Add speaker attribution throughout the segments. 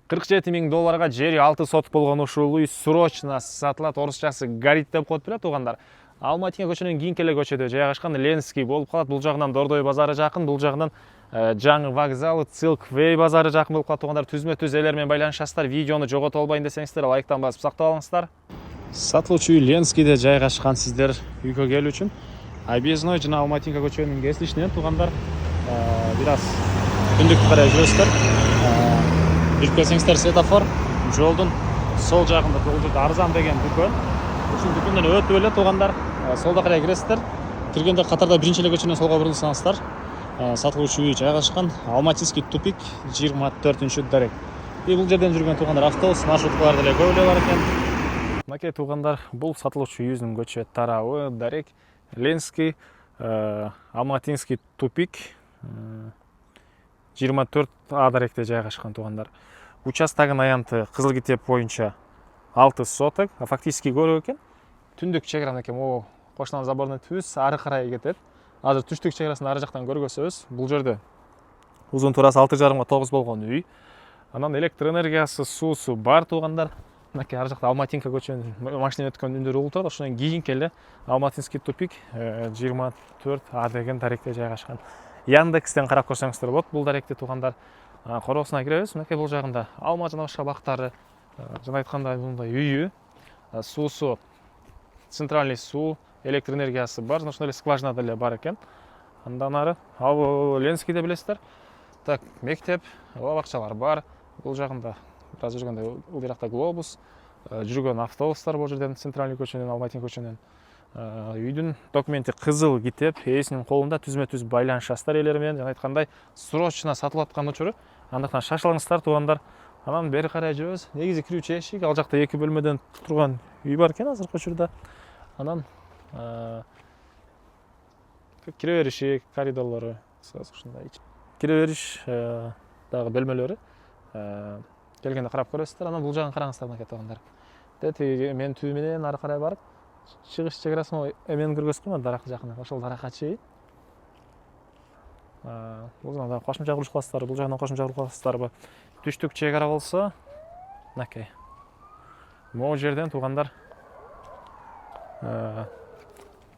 Speaker 1: $47.000 жери 6 сотық болған ушул үй срочно сатылат. Орысчасы горит деп коет билет туугандар. Алматинка көчөнүн кийинки көчөдө жайгашкан Ленский болуп калат. Бул жагынан Дордой базары жакын, бул жагынан жаңы вокзалы, Цилквей базары жакын болуп калат туугандар. Түзмө-түз элер менен байланышасыздар. Видеону жогото албайын десеңиздер, лайктан басып сактап алыңыздар. Сатылуучу үй Ленскийде жайгашкан. Сиздер үйгө келүү үчүн Объездной жана Алматинка көчөнүн кесилишинен туугандар бир аз түндүккө карай жүрөсүздөр. Жүрүп келсеңиздер, светофор жолдун сол жагында бул жерде арзан деген дүкөн. Ушул дүкөндөн өтүп эле туугандар солда карай киресиздер. Киргенде катарда биринчи эле көчөнөн солго бурулсаңыздар, сатылуучу үй жайгашкан. Алматинский тупик 24-дарек. Бул жерден жүргөн туугандар автобус маршруткалар деле көп эле бар экен. Мынакей туугандар, бул сатылуучу үйүбүздүн көчө тарабы Дарек, Ленский, Алматинский тупик 24 даректе жайгашкан туугандар. Участагын аянты Кызыл Китеп боюнча 6 соток, фактически көрөк экен. Түндүк чегара экен, о кошунан забордон түз ары карай кетет. Азыр түштүк чегарасын ары жактан көргөсөбүз, бул жерде узун турасы 6,5-9 болгон үй. Анан электр энергиясы, суусу бар туугандар. Мынакей ары жакта Алматинка көчөнүн машина өткөн үндөрү угулуп турат. Ошондон кийинки эле Алматинский тупик 24 деген даректе жайгашкан. Яндекстен карап көрсөңүздөр болот бул даректи туугандар. Короосуна киребиз. Мынакей бул жагында алма жана башка бактары, жана айткандай мындай үйү, суусу, центральный суу, электр энергиясы бар, жана ошондой эле скважина деле бар экен. Андан ары ал Ленскийде билесиздер. Так, мектеп, бакчалар бар. Бул жагында бир аз жүргөндө бул жакта глобус, жүргөн автобустар бул жерден центральный көчөнүн, Алматинка көчөнүн. Үйдүн документи Кызыл Китеп, ээсинин колунда, түзмө-түз байланышасыздар элер менен. Жана айткандай, срочно сатылып аткан учуру. Андыктан шашылыңыздар туугандар. Анан бери карай жүрөбүз. Негизи кирүүчү эшик, ал жакта 2 бөлмөдөн турган үй бар экен азыркы учурда. Анан кире бериши, коридорлору, ушундай. Кире бериш дагы бөлмөлөрү. Келгенде карап көрөсүздөр. Анан бул жагын караңыздар мынакей туугандар. Тети мен түү менен ары карай барып, чыгыш чегарасын эмен көргөзүптүм, дарак жакына. Ошол даракка чейин. Бул жагында кошумча курулуш кыласыздар, бул жагынан кошумча курулуш кыласыздарбы? Түштүк чегара болсо, мынакей. Могу жерден туугандар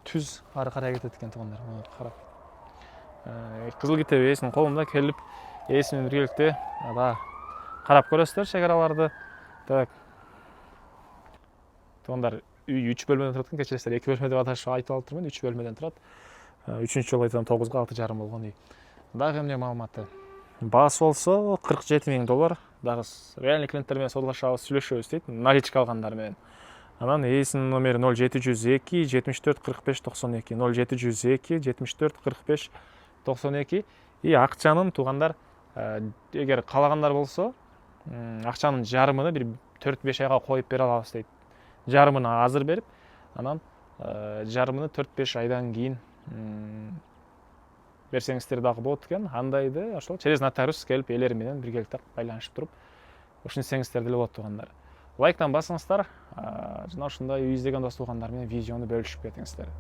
Speaker 1: түз ары карай кетет экен туугандар. Карап. Кызыл Китеп ээсинин колунда, келип ээси менен биргеликте карап көрөсүздөр чегараларды. Так. Туугандар, үй 3 бөлмөдөн турат экен, кечиресиздер. 2 бөлмө деп аташып айтып алып турмун, 3 бөлмөдөн турат. 3-чү жолу айтсам 9-га 6,5 болгон үй. Дагы эмне маалыматы? Баасы болсо $47.000. Дагы реальный клиенттер менен содулашабыз, сүйлөшөбүз дейт, наличка алгандар менен. Анан ээсинин номери 0702 74 45 92, 0702 74 45 92. И акчанын туугандар, эгер каалагандар болсо, акчанын жарымын бир 4-5 айга коюп бере алабыз дейт. Жарымын азыр берип, анан жарымын 4-5 айдан кийин берсеңиздер дагы болот экен. Андайды ошол через нотариус келип элер менен биргеликте байланышып туруп ушинтсеңиздер деле болот туугандар. Лайктан басыңыздар, жана ушундай үй издеген дос туугандар менен видеону бөлүшүп кетиңиздер.